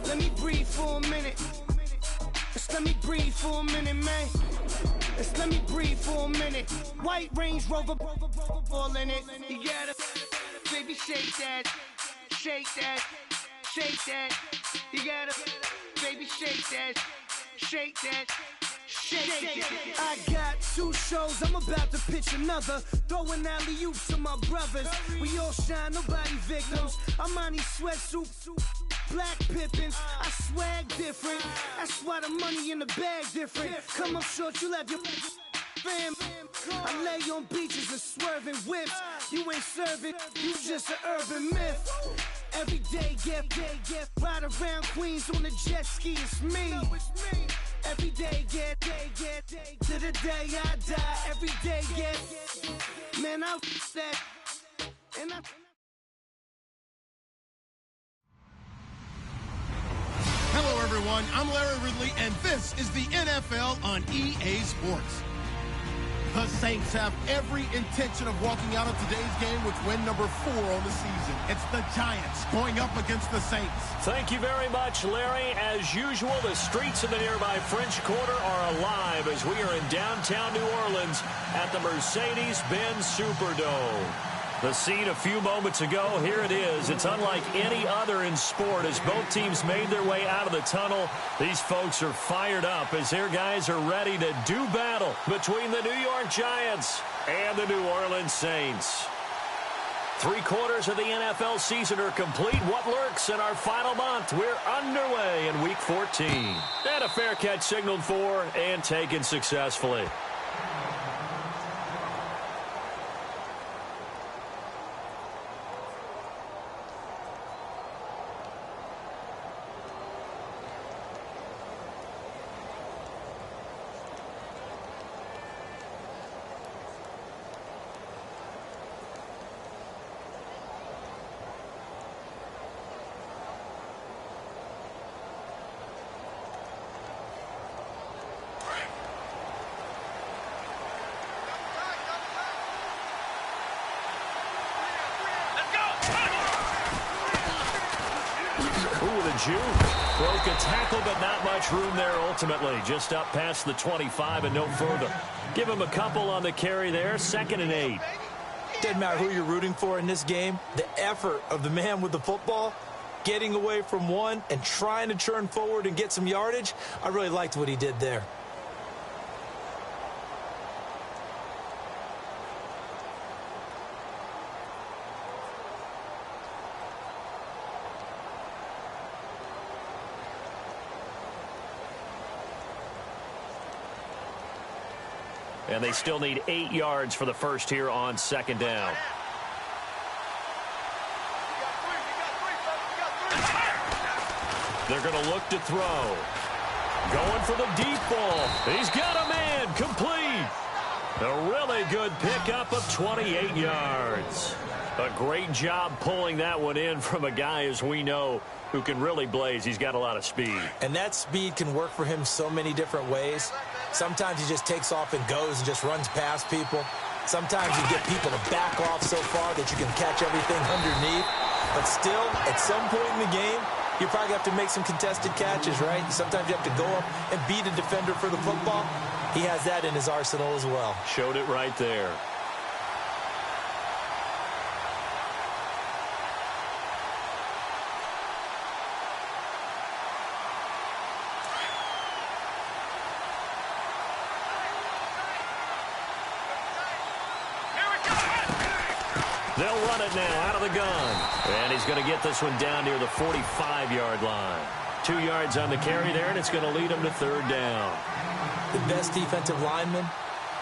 Let me breathe for a minute. Just let me breathe for a minute, man. Just let me breathe for a minute. White Range Rover, all in it. You gotta, baby, shake that, shake that, shake that. You gotta, baby, shake that, shake that. Shake. I got 2 shows, I'm about to pitch another. Throwing alley-oops to my brothers. We all shine, nobody victims. I'm on these sweatsuits, black Pippins. I swag different. That's why the money in the bag different. Come up short, you have your fam. I lay on beaches and swerving whips. You ain't serving, you just an urban myth. Every day, get ride around Queens on a jet ski. It's me. Every day, get to the day I die. Every day, get man, I that and I. Hello, everyone. I'm Larry Ridley, and this is the NFL on EA Sports. The Saints have every intention of walking out of today's game with win number 4 on the season. It's the Giants going up against the Saints. Thank you very much, Larry. As usual, the streets of the nearby French Quarter are alive as we are in downtown New Orleans at the Mercedes-Benz Superdome. The scene a few moments ago, here it is. It's unlike any other in sport as both teams made their way out of the tunnel. These folks are fired up as their guys are ready to do battle between the New York Giants and the New Orleans Saints. 3/4 of the NFL season are complete. What lurks in our final month? We're underway in Week 14. And a fair catch signaled for and taken successfully. Broke a tackle, but not much room there ultimately. Just up past the 25 and no further. Give him a couple on the carry there. 2nd and 8. Doesn't matter who you're rooting for in this game. The effort of the man with the football, getting away from one and trying to turn forward and get some yardage. I really liked what he did there. And they still need 8 yards for the first here on 2nd down. They're going to look to throw. Going for the deep ball. He's got a man. Complete. A really good pickup of 28 yards. A great job pulling that one in from a guy, as we know, who can really blaze. He's got a lot of speed. And that speed can work for him so many different ways. Sometimes he just takes off and goes and just runs past people. Sometimes you get people to back off so far that you can catch everything underneath. But still, at some point in the game, you probably have to make some contested catches, right? Sometimes you have to go up and beat a defender for the football. He has that in his arsenal as well. Showed it right there. They'll run it now out of the gun. And he's going to get this one down near the 45-yard line. 2 yards on the carry there, and it's going to lead him to 3rd down. The best defensive linemen,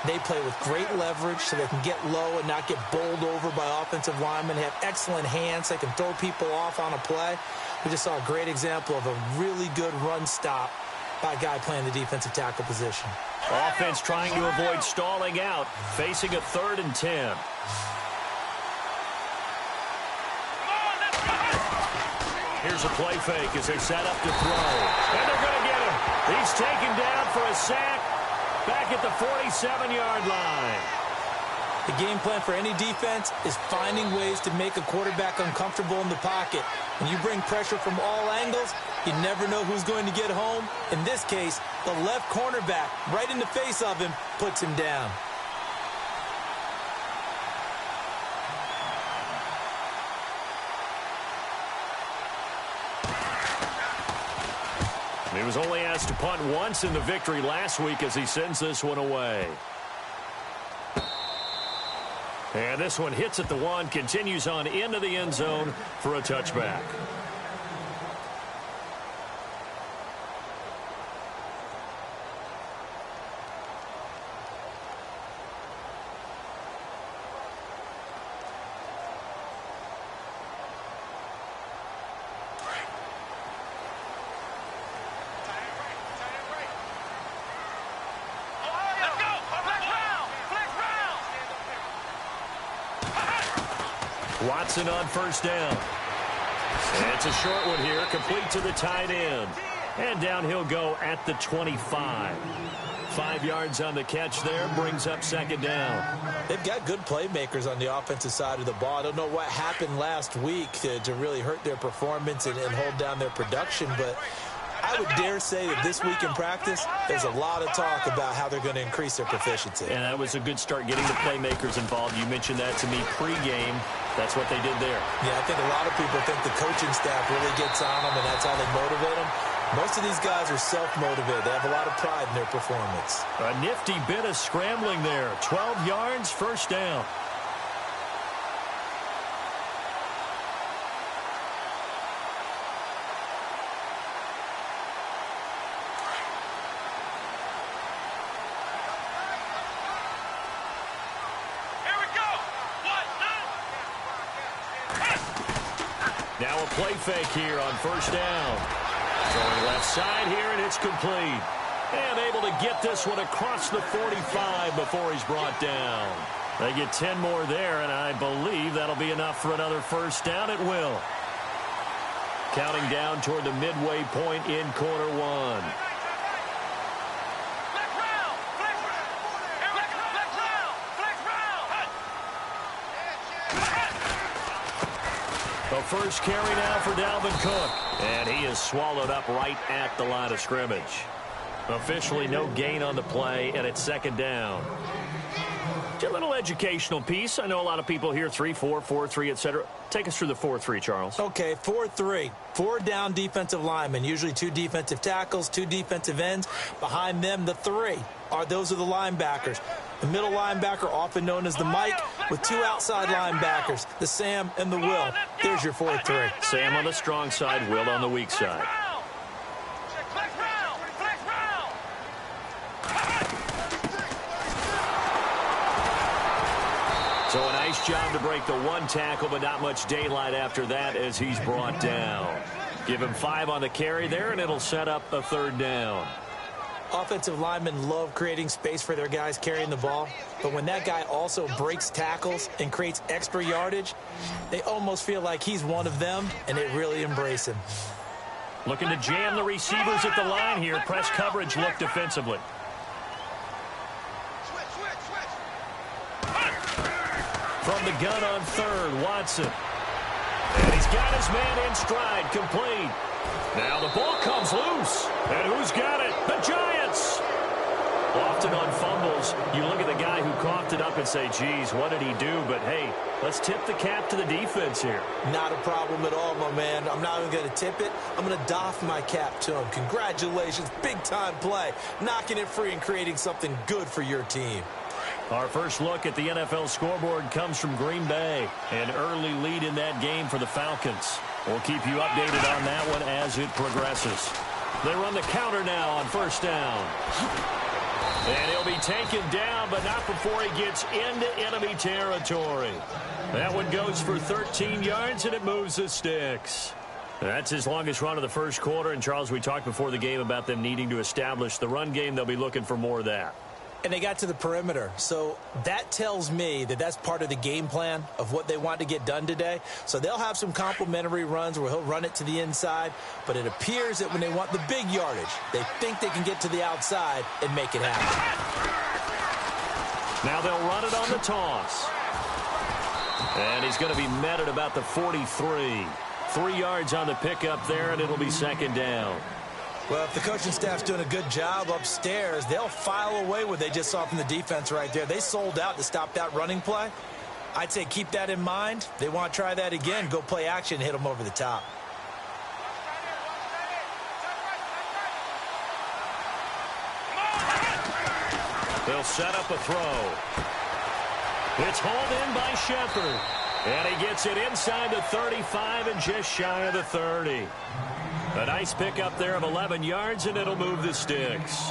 they play with great leverage so they can get low and not get bowled over by offensive linemen. They have excellent hands. They can throw people off on a play. We just saw a great example of a really good run stop by a guy playing the defensive tackle position. Offense trying to avoid stalling out, facing a 3rd and 10. Here's a play fake as they set up to throw. And they're going to get him. He's taken down for a sack back at the 47-yard line. The game plan for any defense is finding ways to make a quarterback uncomfortable in the pocket. When you bring pressure from all angles, you never know who's going to get home. In this case, the left cornerback, right in the face of him, puts him down. He was only asked to punt once in the victory last week as he sends this one away. And this one hits at the one, continues on into the end zone for a touchback. Watson on first down. And it's a short one here, complete to the tight end. And down he'll go at the 25. 5 yards on the catch there, brings up second down. They've got good playmakers on the offensive side of the ball. I don't know what happened last week to really hurt their performance and hold down their production, but I would dare say that this week in practice, there's a lot of talk about how they're going to increase their proficiency. And that was a good start getting the playmakers involved. You mentioned that to me pregame. That's what they did there. Yeah, I think a lot of people think the coaching staff really gets on them, and that's how they motivate them. Most of these guys are self-motivated. They have a lot of pride in their performance. A nifty bit of scrambling there. 12 yards, first down. Now a play fake here on first down. Going left side here, and it's complete. And able to get this one across the 45 before he's brought down. They get 10 more there, and I believe that'll be enough for another first down. It will. Counting down toward the midway point in quarter one. The first carry now for Dalvin Cook. And he is swallowed up right at the line of scrimmage. Officially no gain on the play, and it's second down. A little educational piece. I know a lot of people hear 3-4, 4-3, etc. Take us through the 4-3, Charles. Okay, 4-3. 4 down defensive linemen, usually 2 defensive tackles, 2 defensive ends. Behind them, the 3 those are the linebackers. The middle linebacker, often known as the Mike, with 2 outside linebackers, the Sam and the Will. There's your 4-3. Sam on the strong side, Will on the weak side. So a nice job to break the 1 tackle, but not much daylight after that as he's brought down. Give him 5 on the carry there, and it'll set up a third down. Offensive linemen love creating space for their guys carrying the ball, but when that guy also breaks tackles and creates extra yardage, they almost feel like he's one of them, and they really embrace him. Looking to jam the receivers at the line here. Press coverage look defensively. From the gun on third, Watson. And he's got his man in stride, complete. Now the ball comes loose. And who's got it? The Giants. Often on fumbles, you look at the guy who coughed it up and say, geez, what did he do? But, hey, let's tip the cap to the defense here. Not a problem at all, my man. I'm not even going to tip it. I'm going to doff my cap to him. Congratulations. Big-time play. Knocking it free and creating something good for your team. Our first look at the NFL scoreboard comes from Green Bay. An early lead in that game for the Falcons. We'll keep you updated on that one as it progresses. They run the counter now on first down. And he'll be taken down, but not before he gets into enemy territory. That one goes for 13 yards, and it moves the sticks. That's his longest run of the first quarter. And, Charles, we talked before the game about them needing to establish the run game. They'll be looking for more of that. And they got to the perimeter. So that tells me that that's part of the game plan of what they want to get done today. So they'll have some complimentary runs where he'll run it to the inside. But it appears that when they want the big yardage, they think they can get to the outside and make it happen. Now they'll run it on the toss. And he's going to be met at about the 43. 3 yards on the pickup there, and it'll be second down. Well, if the coaching staff's doing a good job upstairs, they'll file away what they just saw from the defense right there. They sold out to stop that running play. I'd say keep that in mind. They want to try that again. Go play action, hit them over the top. They'll set up a throw. It's hauled in by Shepard. And he gets it inside the 35 and just shy of the 30. A nice pickup there of 11 yards, and it'll move the sticks.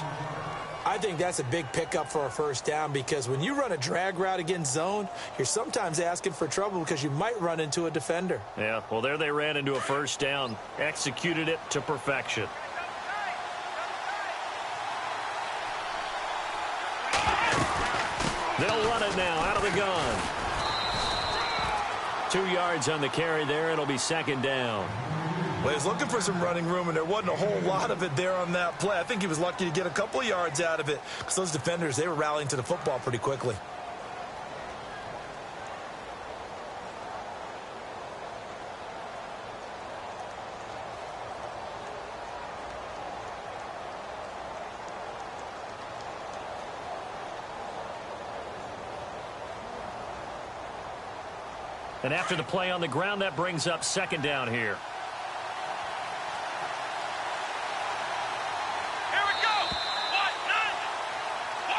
I think that's a big pickup for a first down because when you run a drag route against zone, you're sometimes asking for trouble because you might run into a defender. Yeah, well, there they ran into a first down, executed it to perfection. They'll run it now out of the gun. 2 yards on the carry there. It'll be second down. Well, he was looking for some running room, and there wasn't a whole lot of it there on that play. I think he was lucky to get a couple of yards out of it because those defenders, they were rallying to the football pretty quickly. And after the play on the ground, that brings up second down here.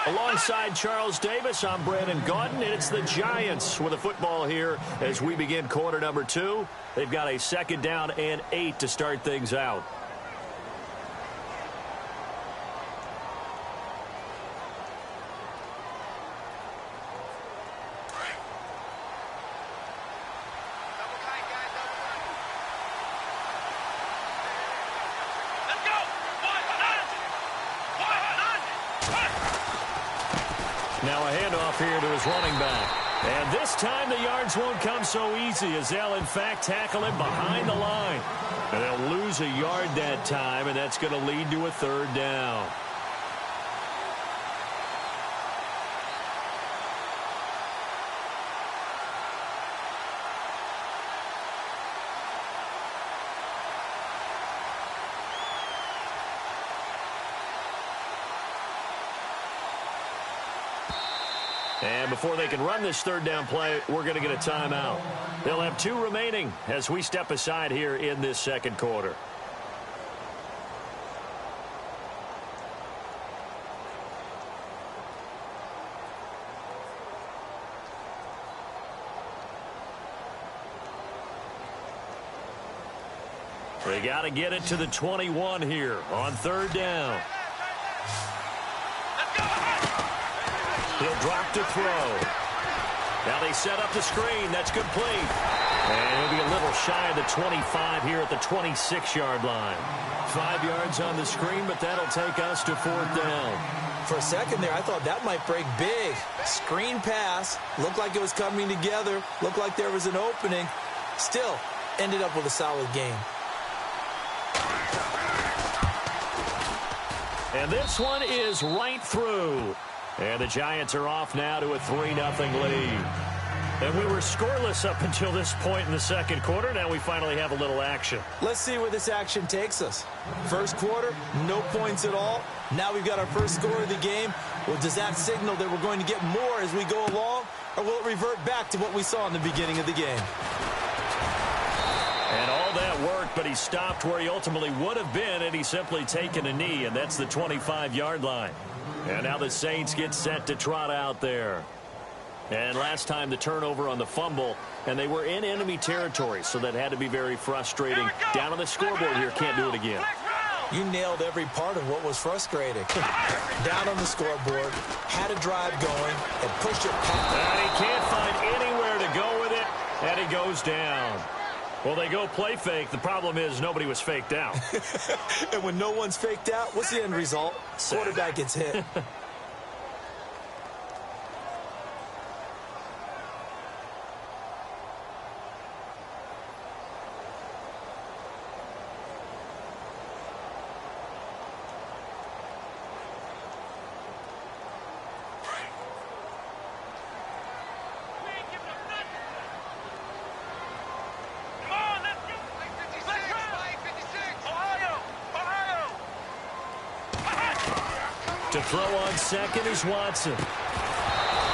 Alongside Charles Davis, I'm Brandon Gaudin, and it's the Giants with a football here as we begin quarter number 2. They've got a second down and 8 to start things out. Now a handoff here to his running back. And this time the yards won't come so easy as they'll, in fact, tackle him behind the line. And they'll lose a yard that time, and that's going to lead to a third down. And before they can run this third down play, we're going to get a timeout. They'll have 2 remaining as we step aside here in this second quarter. They got to get it to the 21 here on third down. He'll drop to throw. Now they set up the screen. That's complete. And he'll be a little shy of the 25 here at the 26-yard line. 5 yards on the screen, but that'll take us to fourth down. For a second there, I thought that might break big. Screen pass. Looked like it was coming together. Looked like there was an opening. Still, ended up with a solid game. And this one is right through. And the Giants are off now to a 3-0 lead. And we were scoreless up until this point in the second quarter. Now we finally have a little action. Let's see where this action takes us. First quarter, no points at all. Now we've got our first score of the game. Well, does that signal that we're going to get more as we go along? Or will it revert back to what we saw in the beginning of the game? And all that worked, but he stopped where he ultimately would have been, and he's simply taken a knee, and that's the 25-yard line. And now the Saints get set to trot out there. And last time the turnover on the fumble, and they were in enemy territory, so that had to be very frustrating. Down on the scoreboard here, can't do it again. You nailed every part of what was frustrating. Down on the scoreboard, had a drive going, and pushed it past. And he can't find anywhere to go with it, and he goes down. Well, they go play fake. The problem is nobody was faked out. And when no one's faked out, what's the end result? Quarterback gets hit. To throw on second is Watson.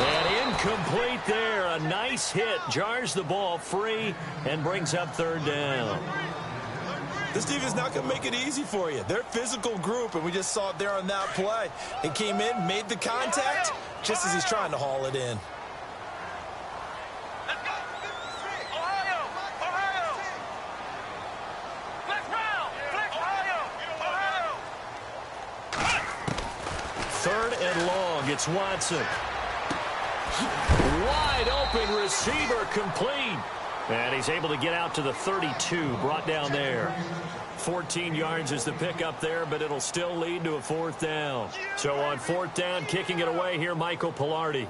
And incomplete there. A nice hit. Jars the ball free and brings up third down. This defense is not going to make it easy for you. They're a physical group, and we just saw it there on that play. It came in, made the contact, just as he's trying to haul it in. Third and long. It's Watson. Wide open receiver, complete. And he's able to get out to the 32, brought down there. 14 yards is the pickup there, but it'll still lead to a fourth down. So on fourth down, kicking it away here, Michael Pilardi.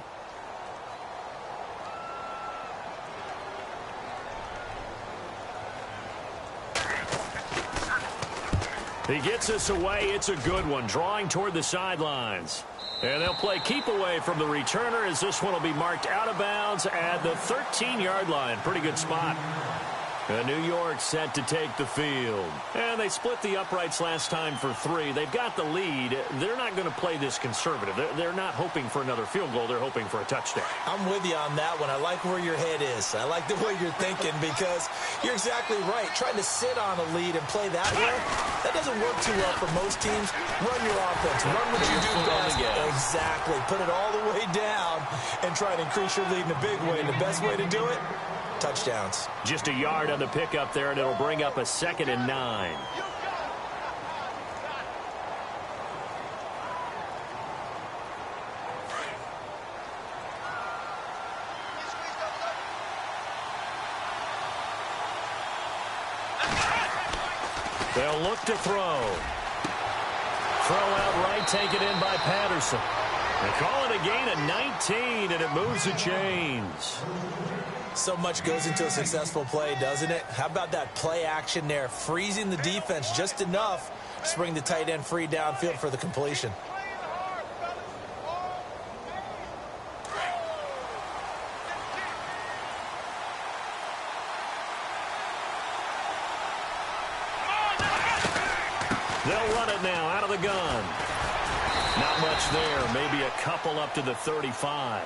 He gets us away. It's a good one, drawing toward the sidelines. And they'll play keep away from the returner as this one will be marked out of bounds at the 13-yard line. Pretty good spot. And New York set to take the field. And they split the uprights last time for 3. They've got the lead. They're not going to play this conservative. They're not hoping for another field goal. They're hoping for a touchdown. I'm with you on that one. I like where your head is. I like the way you're thinking because you're exactly right. Trying to sit on a lead and play that way, that doesn't work too well for most teams. Run your offense. Run what you do best. Exactly. Put it all the way down and try to increase your lead in a big way. And the best way to do it, touchdowns. Just a yard on the pickup there, and it'll bring up a 2nd and 9. They'll look to throw. Throw out right, take it in by Patterson. They call it a gain of 19, and it moves the chains. So much goes into a successful play, doesn't it? How about that play action there, freezing the defense just enough to bring the tight end free downfield for the completion. They'll run it now out of the gun. Not much there, maybe a couple up to the 35.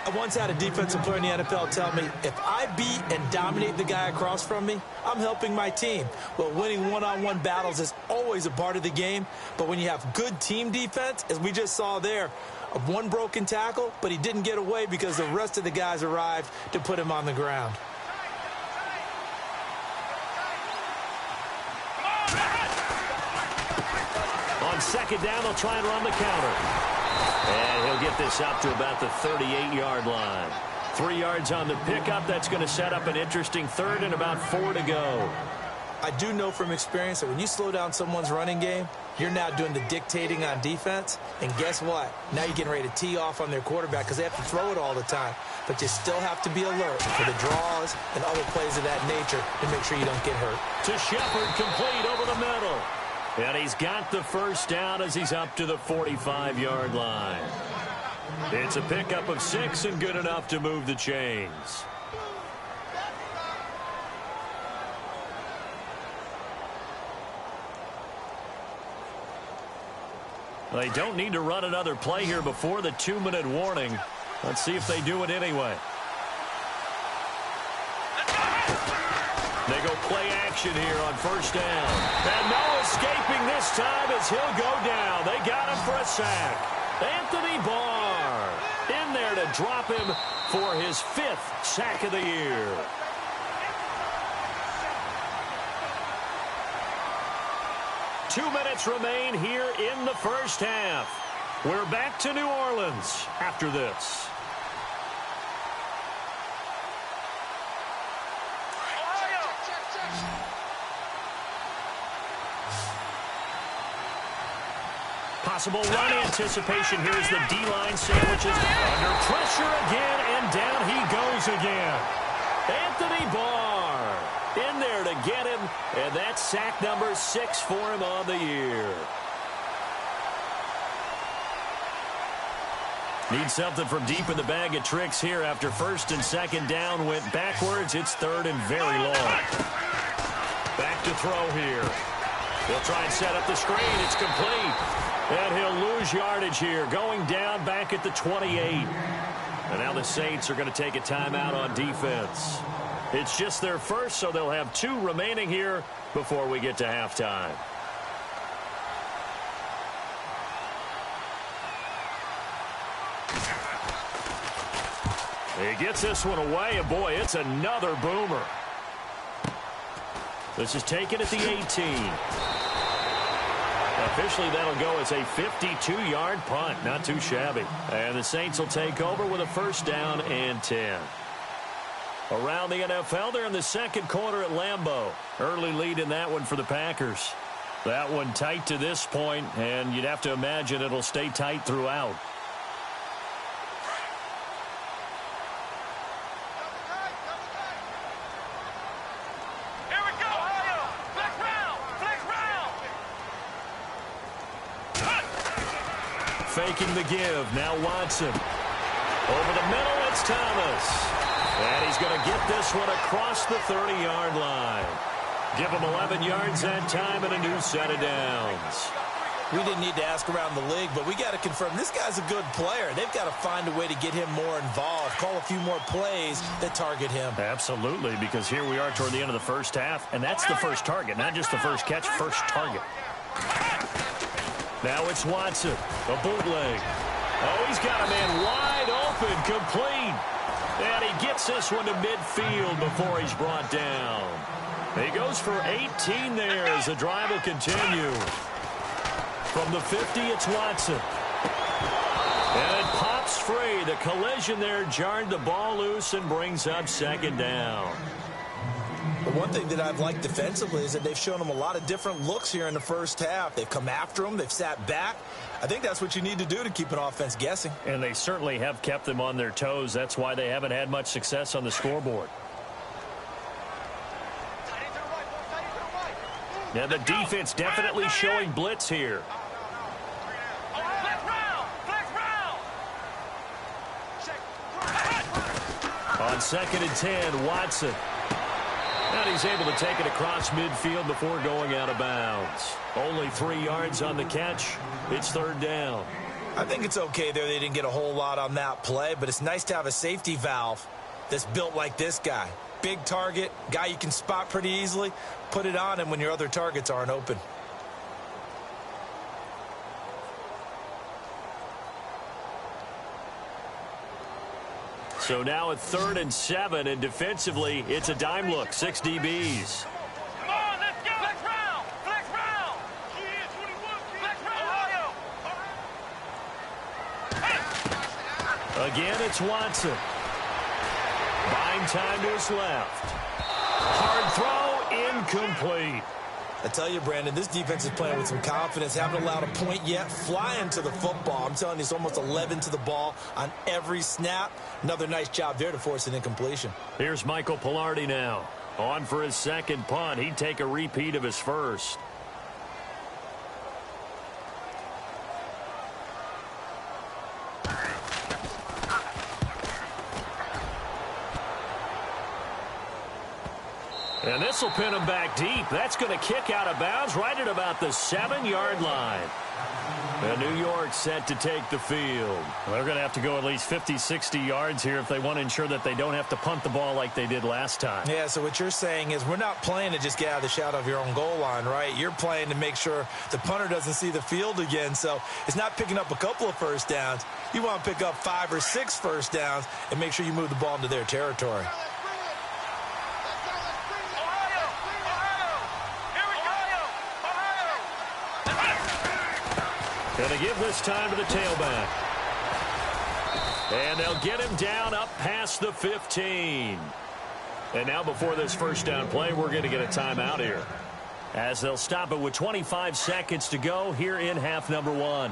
I once had a defensive player in the NFL tell me, if I beat and dominate the guy across from me, I'm helping my team. Well, winning one-on-one battles is always a part of the game, but when you have good team defense, as we just saw there, one broken tackle, but he didn't get away because the rest of the guys arrived to put him on the ground. On second down, they'll try and run the counter. And he'll get this up to about the 38-yard line. 3 yards on the pickup. That's going to set up an interesting third and about 4 to go. I do know from experience that when you slow down someone's running game, you're now doing the dictating on defense. And guess what? Now you're getting ready to tee off on their quarterback because they have to throw it all the time. But you still have to be alert for the draws and other plays of that nature to make sure you don't get hurt. To Shepard, complete over the middle. And he's got the first down as he's up to the 45-yard line. It's a pickup of 6 and good enough to move the chains. They don't need to run another play here before the 2-minute warning. Let's see if they do it anyway. They go play action here on first down. And no escaping this time as he'll go down. They got him for a sack. Anthony Barr in there to drop him for his 5th sack of the year. Two minutes remain here in the first half. We're back to New Orleans after this. Possible run anticipation. Here's the D-line sandwiches. Under pressure again, and down he goes again. Anthony Barr in there to get him, and that's sack number 6 for him on the year. Need something from deep in the bag of tricks here after first and second down went backwards. It's third and very long. Back to throw here. They'll try and set up the screen. It's complete. And he'll lose yardage here, going down back at the 28. And now the Saints are going to take a timeout on defense. It's just their first, so they'll have 2 remaining here before we get to halftime. He gets this one away, and boy, it's another boomer. This is taken at the 18. Officially, that'll go as a 52-yard punt. Not too shabby. And the Saints will take over with a first down and 10. Around the NFL, they're in the second quarter at Lambeau. Early lead in that one for the Packers. That one tight to this point, and you'd have to imagine it'll stay tight throughout. Faking the give. Now Watson. Over the middle, it's Thomas. And he's going to get this one across the 30-yard line. Give him 11 yards that time and a new set of downs. We didn't need to ask around the league, but we got to confirm this guy's a good player. They've got to find a way to get him more involved, call a few more plays that target him. Absolutely, because here we are toward the end of the first half, and that's the first target, not just the first catch, first target. Now it's Watson, a bootleg. Oh, he's got a man wide open, complete. And he gets this one to midfield before he's brought down. He goes for 18 there as the drive will continue. From the 50, it's Watson. And it pops free. The collision there jarred the ball loose and brings up second down. But one thing that I've liked defensively is that they've shown him a lot of different looks here in the first half. They've come after him. They've sat back. I think that's what you need to do to keep an offense guessing. And they certainly have kept them on their toes. That's why they haven't had much success on the scoreboard. Now the defense definitely showing blitz here. On 2nd and 10, Watson. And he's able to take it across midfield before going out of bounds. Only 3 yards on the catch. It's third down. I think it's okay there. They didn't get a whole lot on that play, but it's nice to have a safety valve that's built like this guy. Big target, guy you can spot pretty easily. Put it on him when your other targets aren't open. So now at 3rd and 7, and defensively, it's a dime look, 6 DBs. Come on, let's go. Flex round. Flex round. Yeah, 21. Flex round. Again, it's Watson. Buying time to his left. Hard throw, incomplete. I tell you, Brandon, this defense is playing with some confidence. Haven't allowed a point yet. Flying to the football. I'm telling you, it's almost 11 to the ball on every snap. Another nice job there to force an incompletion. Here's Michael Pilardi now. On for his second punt. He'd take a repeat of his first. And this will pin him back deep. That's going to kick out of bounds right at about the 7-yard line. And New York set to take the field. They're going to have to go at least 50, 60 yards here if they want to ensure that they don't have to punt the ball like they did last time. Yeah, so what you're saying is we're not playing to just get out of the shadow of your own goal line, right? You're playing to make sure the punter doesn't see the field again. So it's not picking up a couple of first downs. You want to pick up 5 or 6 first downs and make sure you move the ball into their territory. Going to give this time to the tailback. And they'll get him down up past the 15. And now before this first down play, we're going to get a timeout here, as they'll stop it with 25 seconds to go here in half number 1.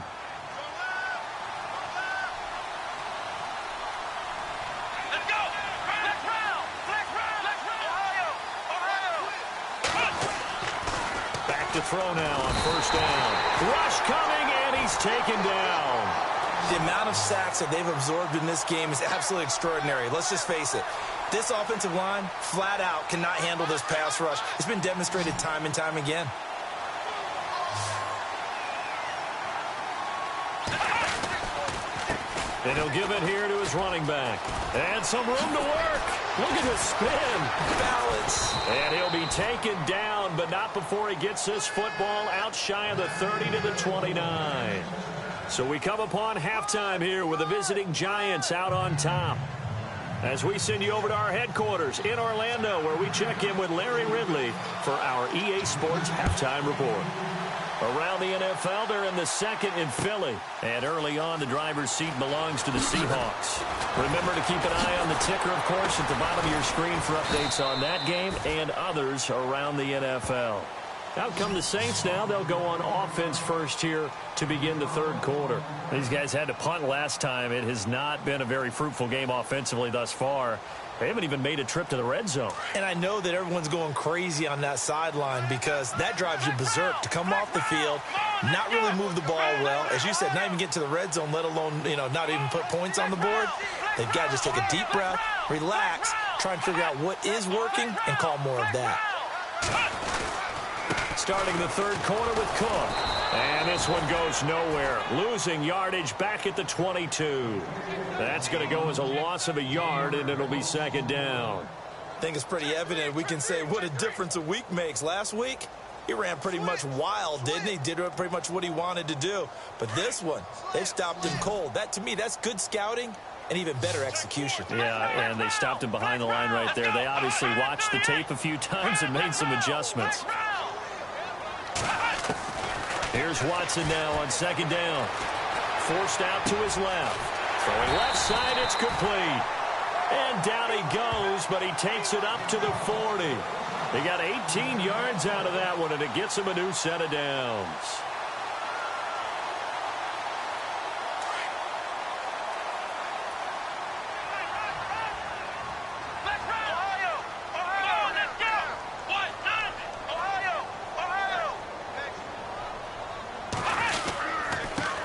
Back to throw now on first down. Rush coming, and he's taken down. The amount of sacks that they've absorbed in this game is absolutely extraordinary. Let's just face it. This offensive line, flat out, cannot handle this pass rush. It's been demonstrated time and time again. And he'll give it here to his running back. And some room to work. Look at the spin. Balance. And he'll be taken down, but not before he gets this football out shy of the 30 to the 29. So we come upon halftime here with the visiting Giants out on top. As we send you over to our headquarters in Orlando, where we check in with Larry Ridley for our EA Sports Halftime Report. Around the NFL, they're in the second in Philly. And early on, the driver's seat belongs to the Seahawks. Remember to keep an eye on the ticker, of course, at the bottom of your screen for updates on that game and others around the NFL. Out come the Saints now. They'll go on offense first here to begin the third quarter. These guys had to punt last time. It has not been a very fruitful game offensively thus far. They haven't even made a trip to the red zone. And I know that everyone's going crazy on that sideline because that drives you berserk to come off the field, not really move the ball well. As you said, not even get to the red zone, let alone, not even put points on the board. They've got to just take a deep breath, relax, try and figure out what is working, and call more of that. Starting the third quarter with Cook. And this one goes nowhere. Losing yardage back at the 22. That's going to go as a loss of a yard, and it'll be second down. I think it's pretty evident. We can say what a difference a week makes. Last week, he ran pretty much wild, didn't he? Did pretty much what he wanted to do. But this one, they've stopped him cold. That, to me, that's good scouting and even better execution. Yeah, and they stopped him behind the line right there. They obviously watched the tape a few times and made some adjustments. Here's Watson now on second down. Forced out to his left. Throwing left side, it's complete. And down he goes, but he takes it up to the 40. They got 18 yards out of that one, and it gets him a new set of downs.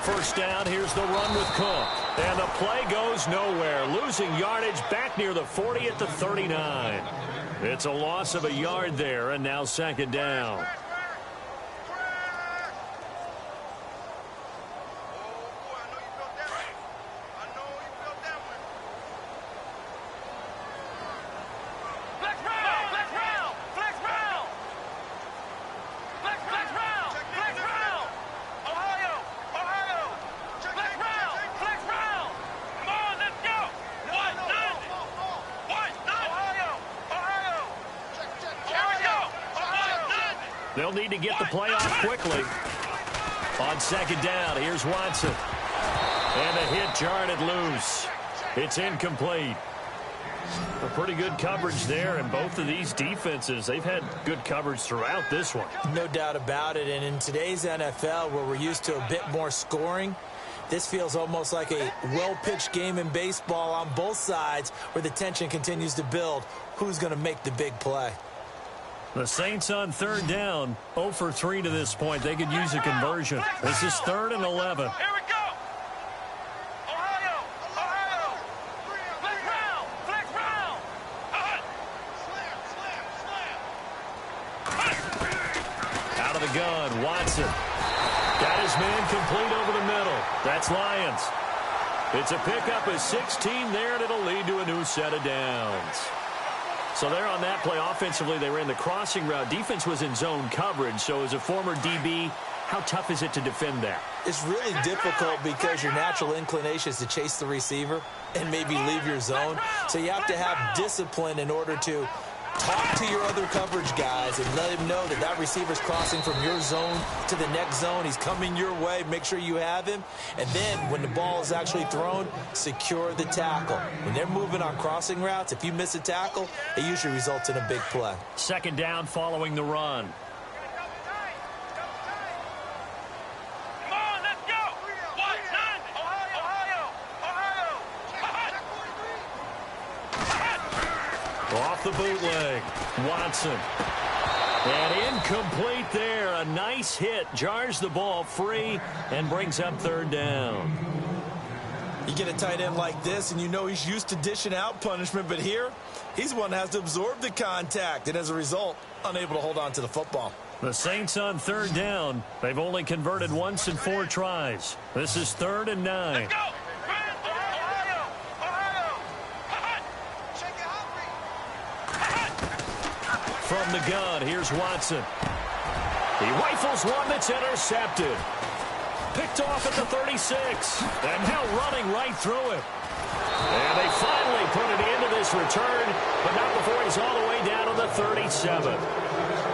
First down, here's the run with Cook. And the play goes nowhere. Losing yardage back near the 40 at the 39. It's a loss of a yard there, and now second down. They'll need to get the play off quickly. On second down, here's Watson. And a hit jarred it loose. It's incomplete. A pretty good coverage there, and both of these defenses, they've had good coverage throughout this one. No doubt about it, and in today's NFL, where we're used to a bit more scoring, this feels almost like a well-pitched game in baseball on both sides where the tension continues to build. Who's going to make the big play? The Saints on third down, 0 for 3 to this point. They could use a conversion. This is 3rd and 11. Here we go. Ohio. Flex round. Out of the gun, Watson. Got his man complete over the middle. That's Lions. It's a pickup of 16 there, and it'll lead to a new set of downs. So there on that play, offensively, they ran the crossing route. Defense was in zone coverage. So as a former DB, how tough is it to defend that? It's really difficult because your natural inclination is to chase the receiver and maybe leave your zone. So you have to have discipline in order to talk to your other coverage guys and let him know that that receiver's crossing from your zone to the next zone. He's coming your way. Make sure you have him. And then when the ball is actually thrown, secure the tackle. When they're moving on crossing routes, if you miss a tackle, it usually results in a big play. Second down following the run. Off the bootleg, Watson. And incomplete there. A nice hit. Jars the ball free and brings up third down. You get a tight end like this, and you know he's used to dishing out punishment, but here, he's the one that has to absorb the contact, and as a result, unable to hold on to the football. The Saints on third down. They've only converted once in 4 tries. This is 3rd and 9. Let's go. From the gun, here's Watson. He rifles one that's intercepted. Picked off at the 36. And now running right through it. And they finally put it into this return, but not before he's all the way down to the 37.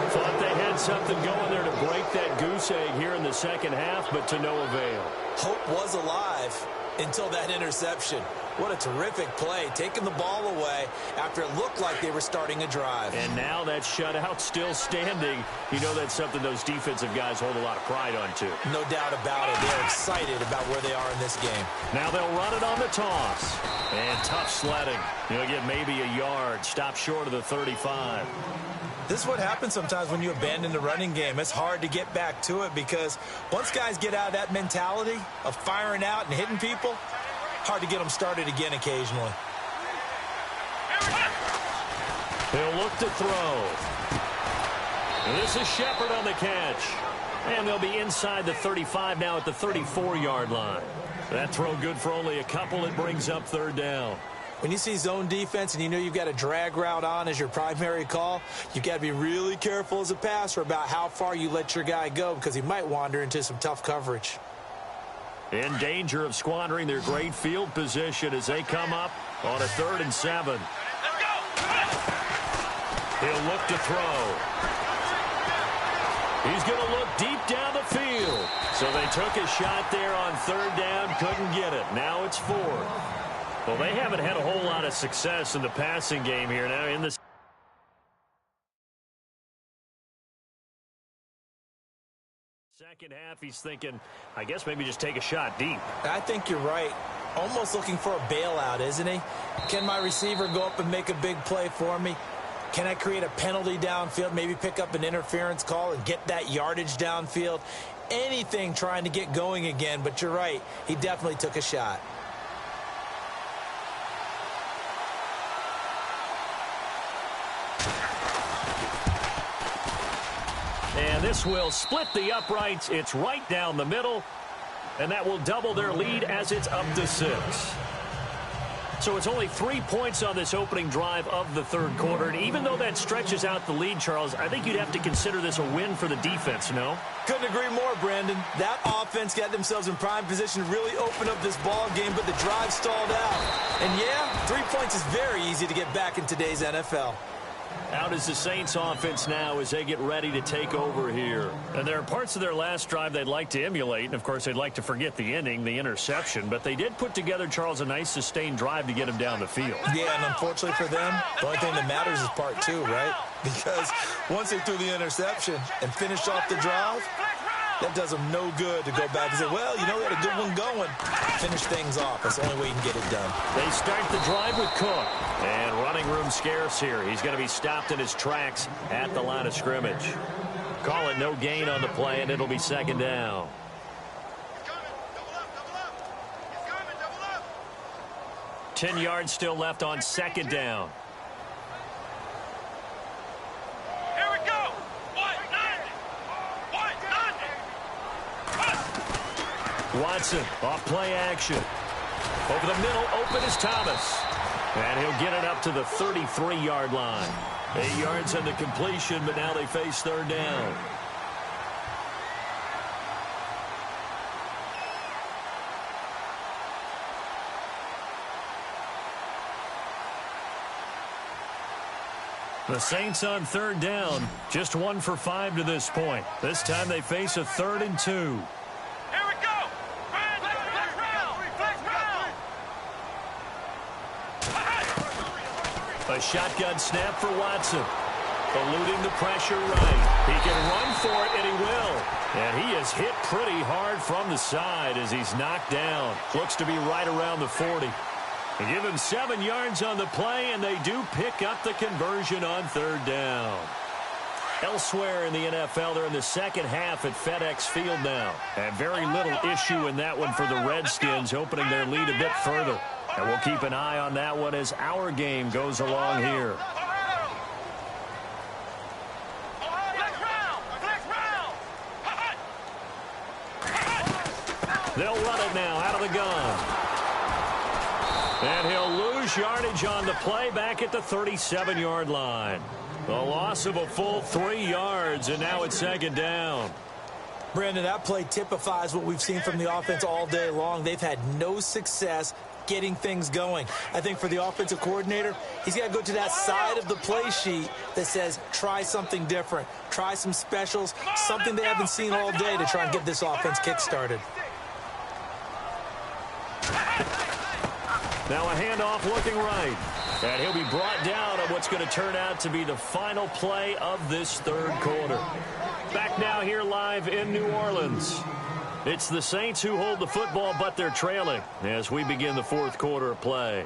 Thought they had something going there to break that goose egg here in the second half, but to no avail. Hope was alive until that interception. What a terrific play, taking the ball away after it looked like they were starting a drive. And now that shutout still standing. You know that's something those defensive guys hold a lot of pride on, too. No doubt about it. They're excited about where they are in this game. Now they'll run it on the toss. And tough sledding. He'll get maybe a yard. Stop short of the 35. This is what happens sometimes when you abandon the running game. It's hard to get back to it because once guys get out of that mentality of firing out and hitting people, hard to get them started again occasionally. He'll look to throw. And this is Shepard on the catch. And they'll be inside the 35 now at the 34-yard line. That throw good for only a couple. It brings up 3rd down. When you see zone defense and you know you've got a drag route on as your primary call, you've got to be really careful as a passer about how far you let your guy go because he might wander into some tough coverage. In danger of squandering their great field position as they come up on a 3rd and 7. He'll look to throw. He's going to look deep down the field. So they took a shot there on 3rd down, couldn't get it. Now it's 4th. Well, they haven't had a whole lot of success in the passing game here. Now in the second half, he's thinking, I guess maybe just take a shot deep. I think you're right. Almost looking for a bailout, isn't he? Can my receiver go up and make a big play for me? Can I create a penalty downfield, maybe pick up an interference call and get that yardage downfield? Anything trying to get going again, but you're right. He definitely took a shot. And this will split the uprights. It's right down the middle. And that will double their lead as it's up to 6. So it's only 3 points on this opening drive of the 3rd quarter. And even though that stretches out the lead, Charles, I think you'd have to consider this a win for the defense, no? Couldn't agree more, Brandon. That offense got themselves in prime position to really open up this ball game, but the drive stalled out. And yeah, 3 points is very easy to get back in today's NFL. Out is the Saints offense now as they get ready to take over here. And there are parts of their last drive they'd like to emulate. And, of course, they'd like to forget the inning, the interception. But they did put together, Charles, a nice sustained drive to get him down the field. Yeah, and unfortunately for them, the only thing that matters is part 2, right? Because once they threw the interception and finished off the drive, that does them no good to go back and say, well, you know, we had a good one going. Finish things off. That's the only way you can get it done. They start the drive with Cook. And running room scarce here. He's going to be stopped in his tracks at the line of scrimmage. Call it no gain on the play, and it'll be 2nd down. 10 yards still left on 2nd down. Watson, off play action. Over the middle, open is Thomas. And he'll get it up to the 33-yard line. 8 yards on the completion, but now they face 3rd down. The Saints on 3rd down, just 1 for 5 to this point. This time they face a 3rd and 2. A shotgun snap for Watson. Eluding the pressure right. He can run for it, and he will. And he is hit pretty hard from the side as he's knocked down. Looks to be right around the 40. They give him 7 yards on the play, and they do pick up the conversion on 3rd down. Elsewhere in the NFL, they're in the second half at FedEx Field now. And very little issue in that one for the Redskins, opening their lead a bit further. And we'll keep an eye on that one as our game goes along here. They'll run it now out of the gun. And he'll lose yardage on the play back at the 37-yard line. A loss of a full 3 yards, and now it's second down. Brandon, that play typifies what we've seen from the offense all day long. They've had no success getting things going. I think for the offensive coordinator, he's got to go to that side of the play sheet that says try something different, try some specials, something they haven't seen all day to try and get this offense kick-started. Now a handoff looking right. And he'll be brought down on what's going to turn out to be the final play of this third quarter. Back now here live in New Orleans. It's the Saints who hold the football, but they're trailing as we begin the fourth quarter of play.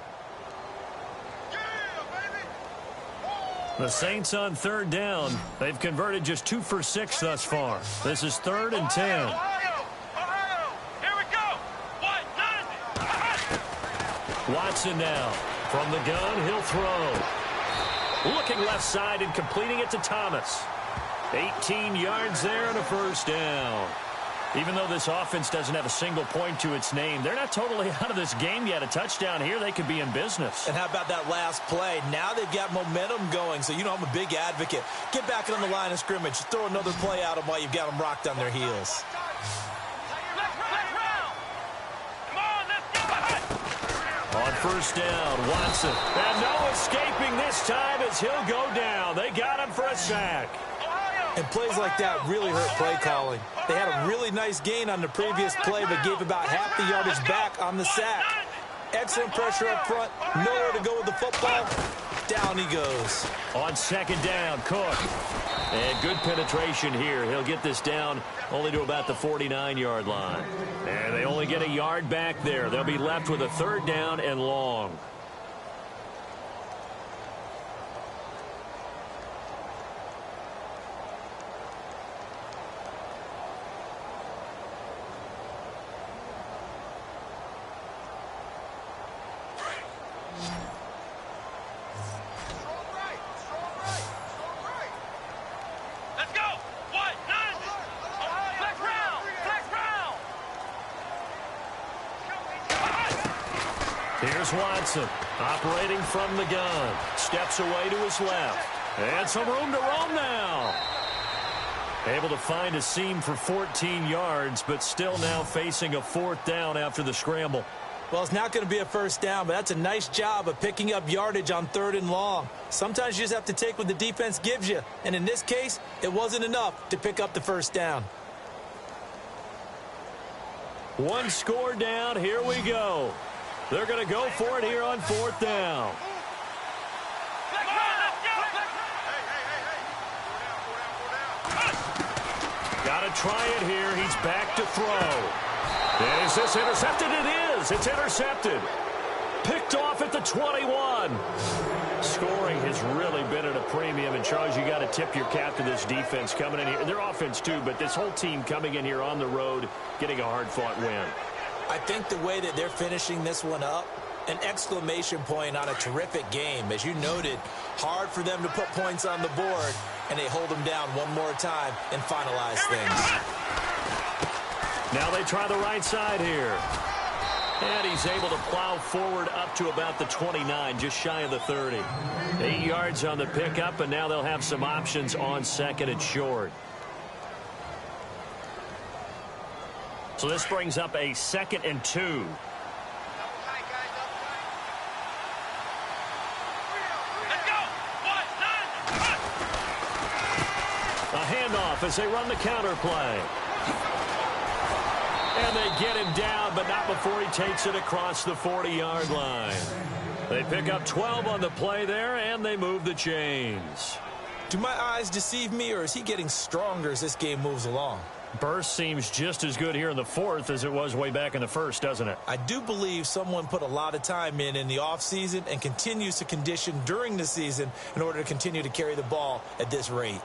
The Saints on third down. They've converted just 2 for 6 thus far. This is 3rd and 10. Here we go. Watson now. From the gun, he'll throw. Looking left side and completing it to Thomas. 18 yards there and a first down. Even though this offense doesn't have a single point to its name, they're not totally out of this game yet. A touchdown here, they could be in business. And how about that last play? Now they've got momentum going, so you know I'm a big advocate. Get back on the line of scrimmage. Throw another play at them while you've got them rocked on their heels. On first down, Watson. And no escaping this time as he'll go down. They got him for a sack. And plays like that really hurt play calling. They had a really nice gain on the previous play, but gave about half the yardage back on the sack. Excellent pressure up front. Nowhere to go with the football. Down he goes. On second down, Cook. And good penetration here. He'll get this down only to about the 49-yard line. And they only get a yard back there. They'll be left with a third down and long. Here's Watson, operating from the gun. Steps away to his left. And some room to roam now. Able to find a seam for 14 yards, but still now facing a fourth down after the scramble. Well, it's not going to be a first down, but that's a nice job of picking up yardage on 3rd and long. Sometimes you just have to take what the defense gives you. And in this case, it wasn't enough to pick up the first down. One score down. Here we go. They're going to go for it here on fourth down. Got to try it here. He's back to throw. And is this intercepted? It is. It's intercepted. Picked off at the 21. Scoring has really been at a premium. And, Charles, you got to tip your cap to this defense coming in here. Their offense, too, but this whole team coming in here on the road, getting a hard-fought win. I think the way that they're finishing this one up, an exclamation point on a terrific game. As you noted, hard for them to put points on the board, and they hold them down one more time and finalize things. Now they try the right side here. And he's able to plow forward up to about the 29, just shy of the 30. 8 yards on the pickup, and now they'll have some options on second and short. So this brings up a 2nd and 2. A handoff as they run the counter play. And they get him down, but not before he takes it across the 40-yard line. They pick up 12 on the play there, and they move the chains. Do my eyes deceive me, or is he getting stronger as this game moves along? Burst seems just as good here in the fourth as it was way back in the first, doesn't it? I do believe someone put a lot of time in the offseason and continues to condition during the season in order to continue to carry the ball at this rate.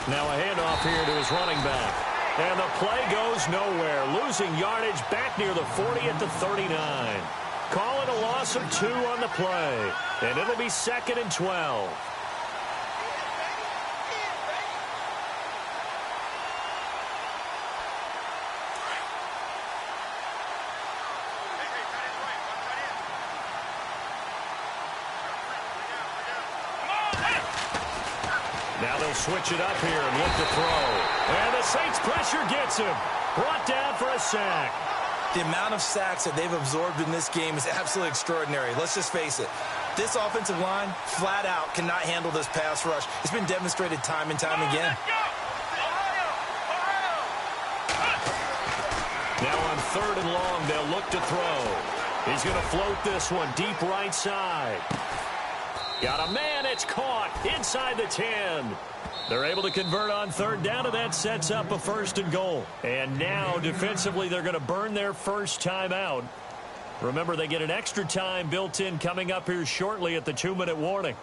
Now a handoff here to his running back. And the play goes nowhere. Losing yardage back near the 40 at the 39. Call it a loss of 2 on the play. And it'll be 2nd and 12. Now they'll switch it up here and look to throw. And the Saints pressure gets him. Brought down for a sack. The amount of sacks that they've absorbed in this game is absolutely extraordinary. Let's just face it. This offensive line, flat out, cannot handle this pass rush. It's been demonstrated time and time again. Now on 3rd and long, they'll look to throw. He's going to float this one deep right side. Got a man, it's caught inside the 10. They're able to convert on 3rd down, and that sets up a 1st and goal. And now, defensively, they're going to burn their first time out. Remember, they get an extra time built in coming up here shortly at the 2-minute warning.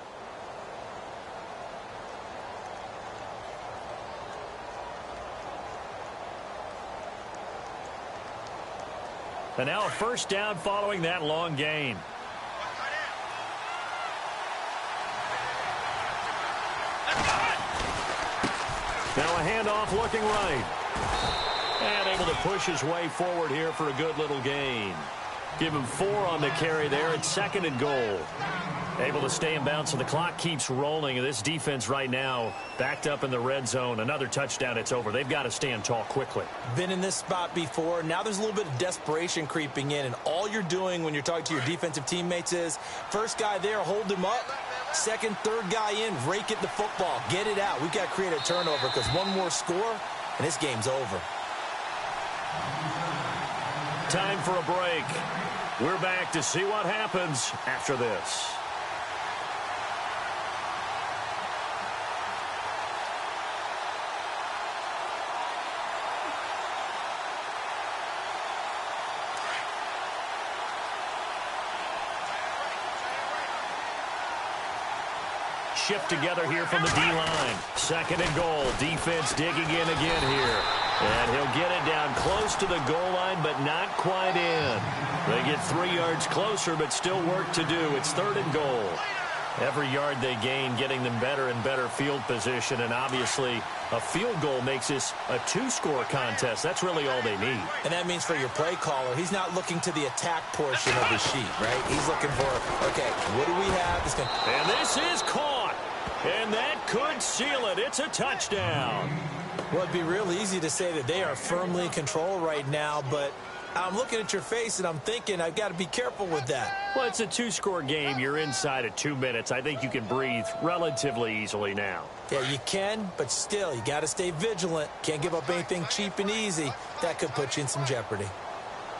And now a 1st down following that long gain. Now a handoff looking right. And able to push his way forward here for a good little gain. Give him 4 on the carry there at 2nd and goal. Able to stay in bounds, so the clock keeps rolling. And this defense right now backed up in the red zone. Another touchdown, it's over. They've got to stand tall quickly. Been in this spot before. Now there's a little bit of desperation creeping in. And all you're doing when you're talking to your defensive teammates is, first guy there, hold him up. 2nd, 3rd guy in, rake it the football. Get it out. We've got to create a turnover because one more score, and this game's over. Time for a break. We're back to see what happens after this. Shift together here from the D-line. 2nd and goal. Defense digging in again here. And he'll get it down close to the goal line, but not quite in. They get 3 yards closer, but still work to do. It's 3rd and goal. Every yard they gain, getting them better and better field position. And obviously, a field goal makes this a 2-score contest. That's really all they need. And that means for your play caller, he's not looking to the attack portion of the sheet, right? He's looking for, okay, what do we have? And this is caught. And that could seal it. It's a touchdown. Well, it'd be real easy to say that they are firmly in control right now, but I'm looking at your face and I'm thinking I've got to be careful with that. Well, it's a 2-score game. You're inside of 2 minutes. I think you can breathe relatively easily now. Yeah, you can, but still, you got to stay vigilant. Can't give up anything cheap and easy. That could put you in some jeopardy.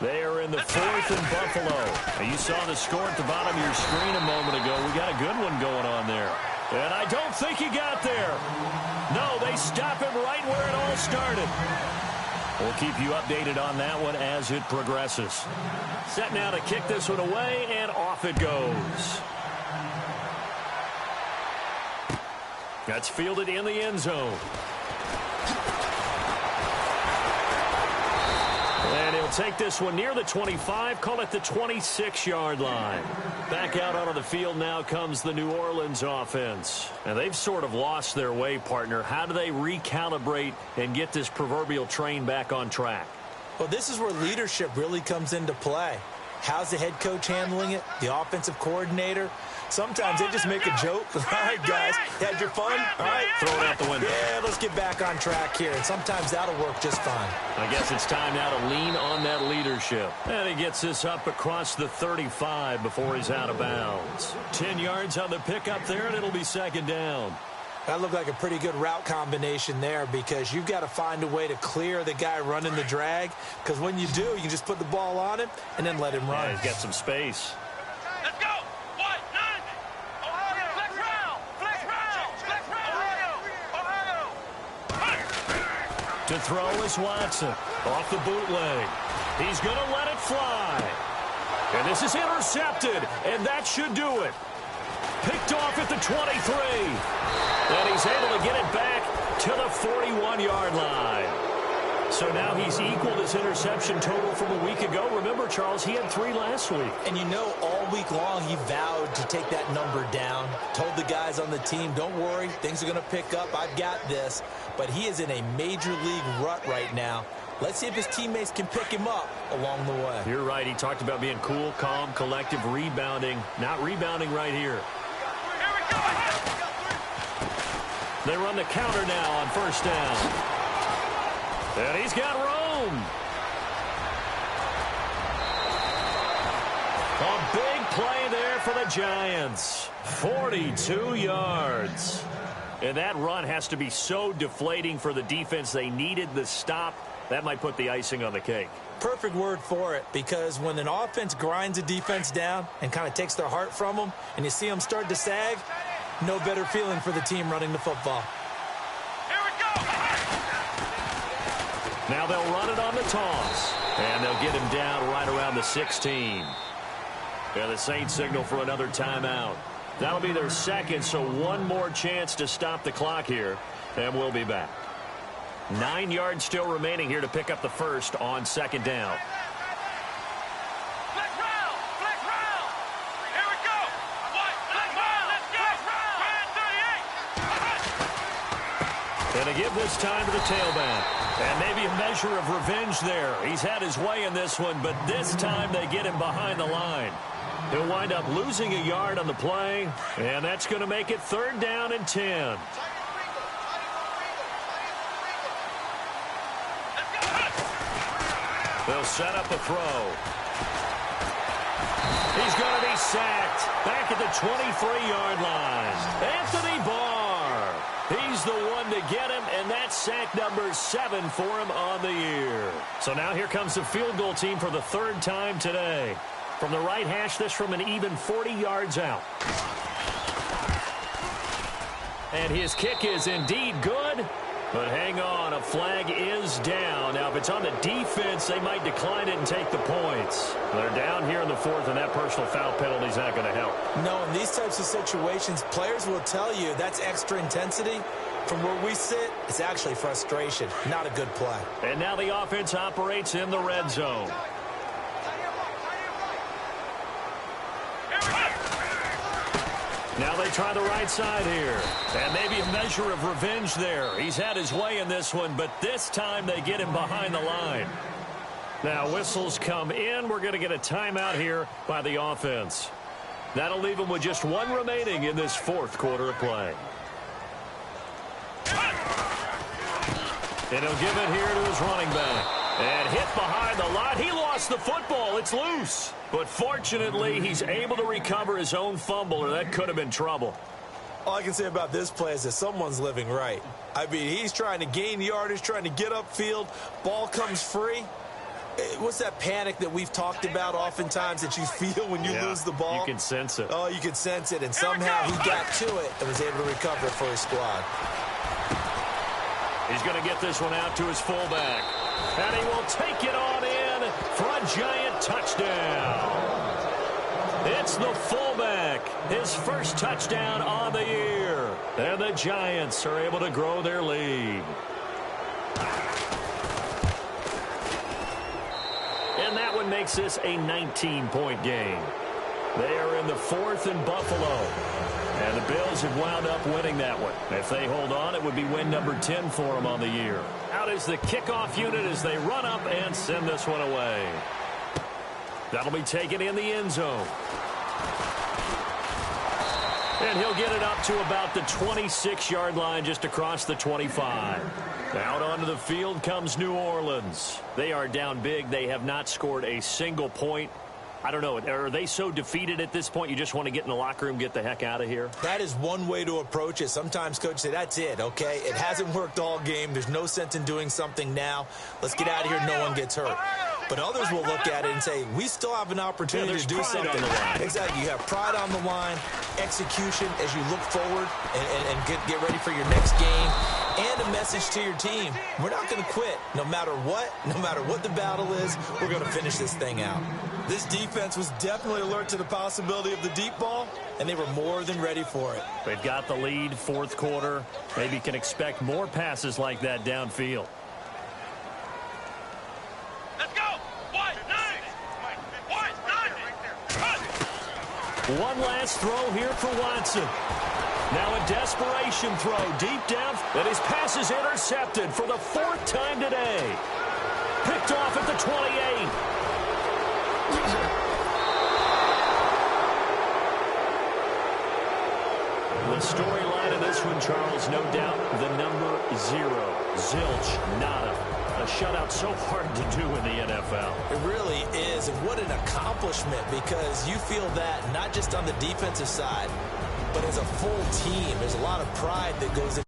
They are in the 4th and Buffalo. Now, you saw the score at the bottom of your screen a moment ago. We got a good one going on there. And I don't think he got there. No, they stop him right where it all started. We'll keep you updated on that one as it progresses. Set now to kick this one away, and off it goes. That's fielded in the end zone. And he'll take this one near the 25, call it the 26-yard line. Back out onto the field now comes the New Orleans offense. And they've sort of lost their way, partner. How do they recalibrate and get this proverbial train back on track? Well, this is where leadership really comes into play. How's the head coach handling it? The offensive coordinator? Sometimes they just make a joke. All right, guys, had your fun? All right, throw it out the window. Yeah, let's get back on track here. And sometimes that'll work just fine. I guess it's time now to lean on that leadership. And he gets this up across the 35 before he's out of bounds. 10 yards on the pickup there, and it'll be 2nd down. That looked like a pretty good route combination there because you've got to find a way to clear the guy running the drag. Because when you do, you can just put the ball on him and then let him run. Yeah, he's got some space. Let's go. 1, 9. Ohio. Flex round. Flex round. Flex round. Ohio. To throw is Watson. Off the bootleg. He's going to let it fly. And this is intercepted. And that should do it. Picked off at the 23. And he's able to get it back to the 41-yard line. So now he's equaled his interception total from a week ago. Remember, Charles, he had 3 last week. And you know, all week long he vowed to take that number down. Told the guys on the team, don't worry, things are going to pick up. I've got this. But he is in a major league rut right now. Let's see if his teammates can pick him up along the way. You're right. He talked about being cool, calm, collective, rebounding. Not rebounding right here. They run the counter now on first down. And he's got room. A big play there for the Giants. 42 yards. And that run has to be so deflating for the defense. They needed the stop. That might put the icing on the cake. Perfect word for it, because when an offense grinds a defense down and kind of takes their heart from them, and you see them start to sag, no better feeling for the team running the football. Now they'll run it on the toss. And they'll get him down right around the 16. Yeah, the Saints signal for another timeout. That'll be their second, so one more chance to stop the clock here. And we'll be back. 9 yards still remaining here to pick up the first on second down. Flex round! Flex round! Here we go! Flex round! Let's go! Flex round! 38! And to give this time to the tailback. And maybe a measure of revenge there. He's had his way in this one, but this time they get him behind the line. He'll wind up losing a yard on the play, and that's going to make it 3rd down and 10. They'll set up a throw. He's going to be sacked back at the 23-yard line. Anthony Barr. He's the one to get him, and that's sack number 7 for him on the year. So now here comes the field goal team for the 3rd time today. From the right hash, this from an even 40 yards out. And his kick is indeed good. But hang on, a flag is down. Now, if it's on the defense, they might decline it and take the points. They're down here in the 4th, and that personal foul penalty is not going to help. No, in these types of situations, players will tell you that's extra intensity. From where we sit, it's actually frustration, not a good play. And now the offense operates in the red zone. Now they try the right side here. And maybe a measure of revenge there. He's had his way in this one, but this time they get him behind the line. Now whistles come in. We're going to get a timeout here by the offense. That'll leave him with just 1 remaining in this 4th quarter of play. And he'll give it here to his running back. And hit behind the line. He lost the football. It's loose. But fortunately, he's able to recover his own fumble, or that could have been trouble. All I can say about this play is that someone's living right. I mean, he's trying to gain yardage, trying to get upfield. Ball comes free. What's that panic that we've talked about oftentimes that you feel when you lose the ball? You can sense it. Oh, you can sense it. And somehow he got to it and was able to recover it for his squad. He's going to get this one out to his fullback. And he will take it on in for a giant touchdown. It's the fullback. His first touchdown on the year. And the Giants are able to grow their lead. And that one makes this a 19-point game. They are in the 4th in Buffalo. And the Bills have wound up winning that one. If they hold on, it would be win number 10 for them on the year. Out is the kickoff unit as they run up and send this one away. That'll be taken in the end zone. And he'll get it up to about the 26-yard line, just across the 25. Out onto the field comes New Orleans. They are down big. They have not scored a single point. I don't know. Are they so defeated at this point you just want to get in the locker room, get the heck out of here? That is one way to approach it. Sometimes coaches say, that's it, okay? It hasn't worked all game. There's no sense in doing something now. Let's get out of here. No one gets hurt. But others will look at it and say, we still have an opportunity to do something. On the line. Exactly. You have pride on the line, execution as you look forward and get ready for your next game, and a message to your team. We're not going to quit no matter what the battle is. We're going to finish this thing out. This defense was definitely alert to the possibility of the deep ball, and they were more than ready for it. They've got the lead, 4th quarter. Maybe can expect more passes like that downfield. One last throw here for Watson. Now a desperation throw deep down, and his pass is intercepted for the 4th time today. Picked off at the 28. The storyline of this one, Charles, no doubt the number 0. Zilch, nada. A shutout so hard to do in the NFL. It really is, and what an accomplishment, because you feel that not just on the defensive side, but as a full team. There's a lot of pride that goes into